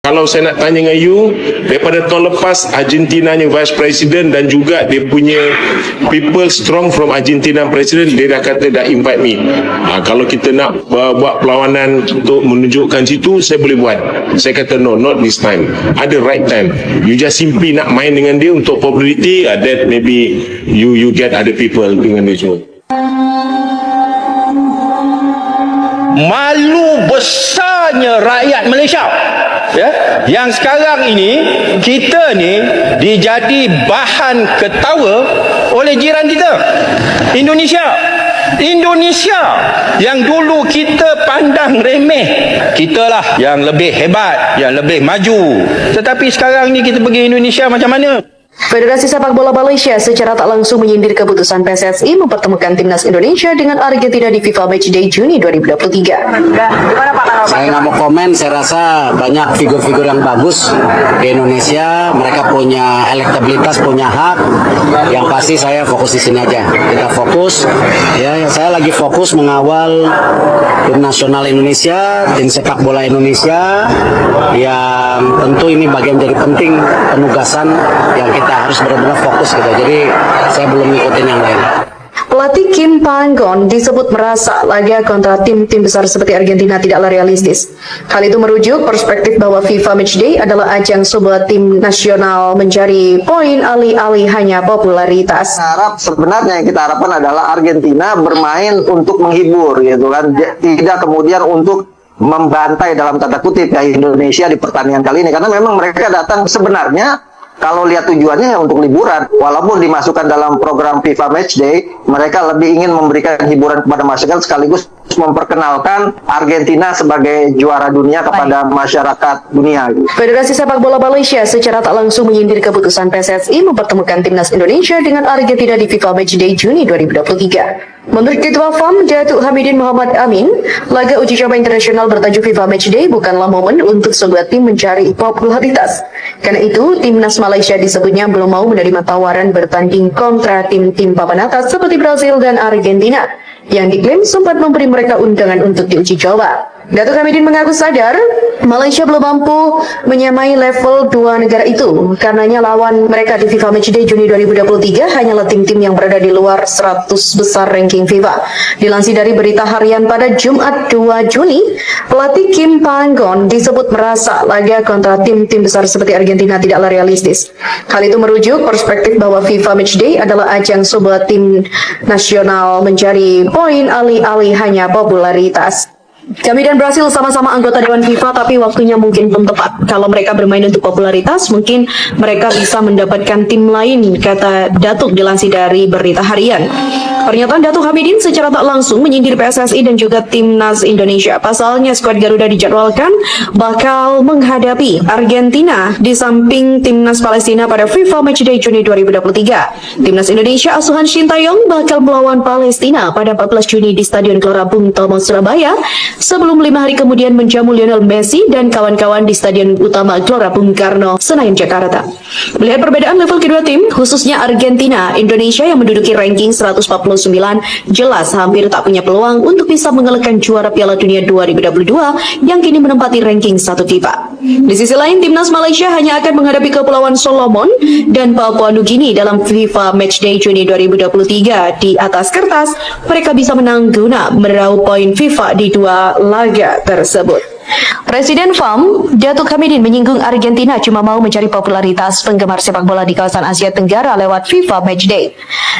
Kalau saya nak tanya dengan you, daripada tahun lepas Argentinanya Vice President dan juga dia punya people strong from Argentina President, dia dah kata dah invite me. Kalau kita nak buat perlawanan untuk menunjukkan situ, saya boleh buat. Saya kata no, not this time. Ada right time. You just simply nak main dengan dia untuk popularity, that maybe you get other people dengan dia semua. Malu besarnya rakyat Malaysia, ya, yang sekarang ini kita ni dijadi bahan ketawa oleh jiran kita Indonesia yang dulu kita pandang remeh. Kitalah yang lebih hebat, yang lebih maju, tetapi sekarang ni kita pergi Indonesia macam mana? Federasi Sepak Bola Malaysia secara tak langsung menyindir keputusan PSSI mempertemukan timnas Indonesia dengan Argentina di FIFA Matchday Juni 2023. Saya nggak mau komen, saya rasa banyak figur-figur yang bagus di Indonesia. Mereka punya elektabilitas, punya hak. Yang pasti saya fokus di sini aja. Kita fokus. Ya, saya lagi fokus mengawal tim nasional Indonesia, tim sepak bola Indonesia, yang tentu ini bagian dari penting penugasan yang kita harus benar-benar fokus gitu. Jadi saya belum ngikutin yang lain. Pelatih Kim Panggon disebut merasa laga kontra tim-tim besar seperti Argentina tidaklah realistis. Hal itu merujuk perspektif bahwa FIFA Matchday adalah ajang sebuah tim nasional mencari poin alih-alih hanya popularitas. Sebenarnya yang kita harapkan adalah Argentina bermain untuk menghibur gitu kan, tidak kemudian untuk membantai dalam tanda kutip ya Indonesia di pertandingan kali ini, karena memang mereka datang sebenarnya kalau lihat tujuannya untuk liburan, walaupun dimasukkan dalam program FIFA Matchday, mereka lebih ingin memberikan hiburan kepada masyarakat sekaligus memperkenalkan Argentina sebagai juara dunia kepada masyarakat dunia. Federasi Sepak Bola Malaysia secara tak langsung menyindir keputusan PSSI mempertemukan timnas Indonesia dengan Argentina di FIFA Matchday Juni 2023. Menurut Ketua FAM Datuk Hamidin Muhammad Amin, laga uji coba internasional bertajuk FIFA Matchday bukanlah momen untuk sebuah tim mencari popularitas. Karena itu, timnas Malaysia disebutnya belum mau menerima tawaran bertanding kontra tim-tim papan atas seperti Brazil dan Argentina, yang diklaim sempat memberi mereka undangan untuk diuji coba. Datuk Hamidin mengaku sadar Malaysia belum mampu menyamai level dua negara itu, karenanya lawan mereka di FIFA Matchday Juni 2023 hanyalah tim-tim yang berada di luar 100 besar ranking FIFA. Dilansir dari berita harian pada Jumat 2 Juni, pelatih Kim Panggon disebut merasa laga kontra tim-tim besar seperti Argentina tidaklah realistis. Hal itu merujuk perspektif bahwa FIFA Matchday adalah ajang sebuah tim nasional mencari poin alih-alih hanya popularitas. Kami dan Brasil sama-sama anggota Dewan FIFA, tapi waktunya mungkin belum tepat. Kalau mereka bermain untuk popularitas, mungkin mereka bisa mendapatkan tim lain, kata Datuk dilansir dari berita harian. Pernyataan Datuk Hamidin secara tak langsung menyindir PSSI dan juga timnas Indonesia. Pasalnya, skuad Garuda dijadwalkan bakal menghadapi Argentina di samping timnas Palestina pada FIFA Matchday Juni 2023. Timnas Indonesia asuhan Shin Tae-yong bakal melawan Palestina pada 14 Juni di Stadion Gelora Bung Tomo, Surabaya, sebelum 5 hari kemudian menjamu Lionel Messi dan kawan-kawan di Stadion Utama Gelora Bung Karno, Senayan, Jakarta. Melihat perbedaan level kedua tim, khususnya Argentina, Indonesia yang menduduki ranking 149 jelas hampir tak punya peluang untuk bisa mengalahkan juara Piala Dunia 2022 yang kini menempati ranking 1 FIFA. Di sisi lain, timnas Malaysia hanya akan menghadapi Kepulauan Solomon dan Papua Nugini dalam FIFA Matchday Juni 2023. Di atas kertas, mereka bisa menang guna meraup poin FIFA di dua laga tersebut. Presiden FAM, Datuk Hamidin menyinggung Argentina cuma mau mencari popularitas penggemar sepak bola di kawasan Asia Tenggara lewat FIFA Matchday.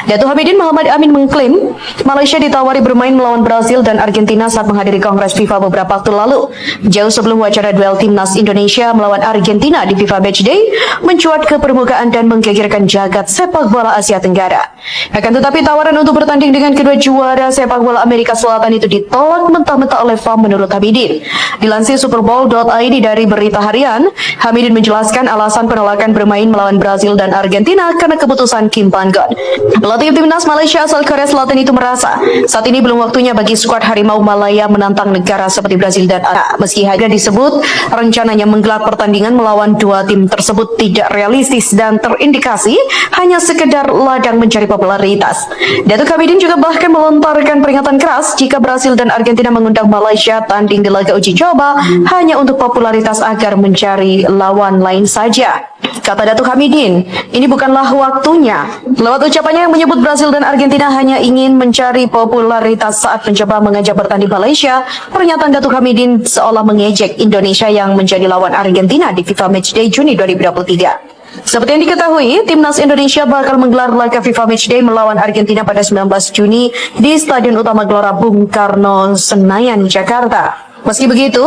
Datuk Hamidin Muhammad Amin mengklaim Malaysia ditawari bermain melawan Brazil dan Argentina saat menghadiri Kongres FIFA beberapa waktu lalu. Jauh sebelum wacana duel timnas Indonesia melawan Argentina di FIFA Matchday mencuat ke permukaan dan menggegerkan jagat sepak bola Asia Tenggara. Akan tetapi tawaran untuk bertanding dengan kedua juara sepak bola Amerika Selatan itu ditolak mentah-mentah oleh FAM menurut Hamidin. Dilansir Superbowl.id dari berita harian, Hamidin menjelaskan alasan penolakan bermain melawan Brazil dan Argentina karena keputusan Kim Panggon. Pelatih timnas Malaysia asal Korea Selatan itu merasa saat ini belum waktunya bagi skuad Harimau Malaya menantang negara seperti Brazil dan Argentina. Meski hanya disebut rencananya menggelar pertandingan melawan dua tim tersebut tidak realistis dan terindikasi hanya sekedar ladang mencari popularitas. Datuk Hamidin juga bahkan melontarkan peringatan keras jika Brazil dan Argentina mengundang Malaysia tanding di laga uji coba FIFA hanya untuk popularitas agar mencari lawan lain saja. Kata Datuk Hamidin, ini bukanlah waktunya. Lewat ucapannya yang menyebut Brazil dan Argentina hanya ingin mencari popularitas saat mencoba mengajak bertanding Malaysia, pernyataan Datuk Hamidin seolah mengejek Indonesia yang menjadi lawan Argentina di FIFA Matchday Juni 2023. Seperti yang diketahui, Timnas Indonesia bakal menggelar laga FIFA Matchday melawan Argentina pada 19 Juni di Stadion Utama Gelora Bung Karno, Senayan, Jakarta. Meski begitu,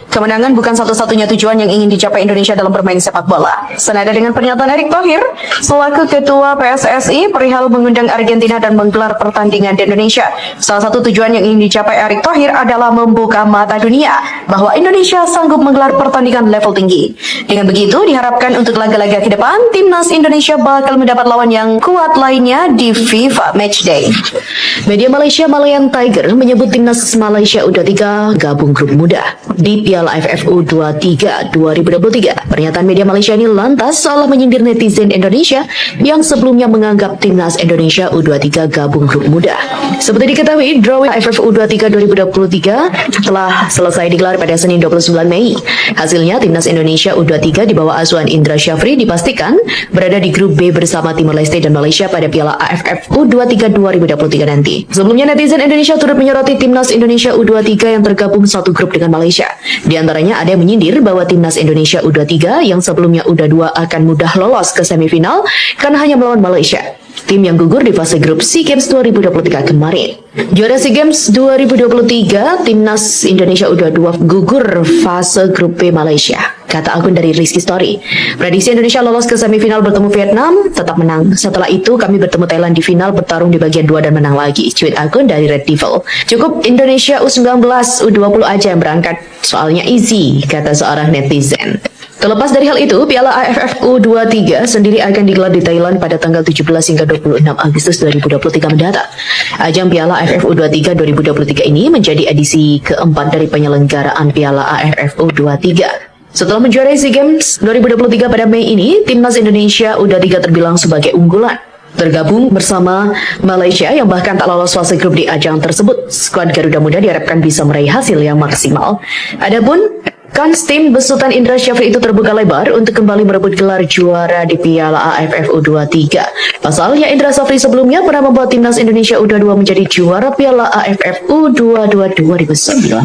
kemenangan bukan satu-satunya tujuan yang ingin dicapai Indonesia dalam bermain sepak bola. Senada dengan pernyataan Erick Thohir, selaku Ketua PSSI perihal mengundang Argentina dan menggelar pertandingan di Indonesia. Salah satu tujuan yang ingin dicapai Erick Thohir adalah membuka mata dunia bahwa Indonesia sanggup menggelar pertandingan level tinggi. Dengan begitu, diharapkan untuk laga-laga ke depan, Timnas Indonesia bakal mendapat lawan yang kuat lainnya di FIFA Matchday. Media Malaysia Malayan Tiger menyebut Timnas Malaysia U23 gabung grup muda di Piala AFF U23 2023. Pernyataan media Malaysia ini lantas seolah menyindir netizen Indonesia yang sebelumnya menganggap Timnas Indonesia U23 gabung grup muda. Seperti diketahui, drawing AFF U23 2023 telah selesai digelar pada Senin 29 Mei. Hasilnya, Timnas Indonesia U23 di bawah asuhan Indra Syafri dipastikan berada di grup B bersama Timor Leste dan Malaysia pada Piala AFF U23 2023 nanti. Sebelumnya, netizen Indonesia turut menyoroti Timnas Indonesia U23 yang tergabung satu grup dengan Malaysia. Di antaranya ada yang menyindir bahwa Timnas Indonesia U23 yang sebelumnya U22 akan mudah lolos ke semifinal karena hanya melawan Malaysia, tim yang gugur di fase grup SEA Games 2023 kemarin. Juara SEA Games 2023, Timnas Indonesia U22 gugur fase grup B Malaysia, kata akun dari Rizky Story. Prediksi Indonesia lolos ke semifinal bertemu Vietnam, tetap menang. Setelah itu kami bertemu Thailand di final, bertarung di bagian 2 dan menang lagi. Tweet akun dari Red Devil. Cukup Indonesia U19, U20 aja yang berangkat, soalnya easy, kata seorang netizen. Terlepas dari hal itu, Piala AFF U23 sendiri akan digelar di Thailand pada tanggal 17 hingga 26 Agustus 2023 mendatang. Ajang Piala AFF U23 2023 ini menjadi edisi keempat dari penyelenggaraan Piala AFF U23. Setelah menjuarai SEA Games 2023 pada Mei ini, Timnas Indonesia U23 terbilang sebagai unggulan. Tergabung bersama Malaysia yang bahkan tak lolos fase grup di ajang tersebut. Skuad Garuda Muda diharapkan bisa meraih hasil yang maksimal. Adapun kans tim besutan Indra Syafri itu terbuka lebar untuk kembali merebut gelar juara di Piala AFF U23. Pasalnya Indra Syafri sebelumnya pernah membawa Timnas Indonesia U22 menjadi juara Piala AFF U22 2019.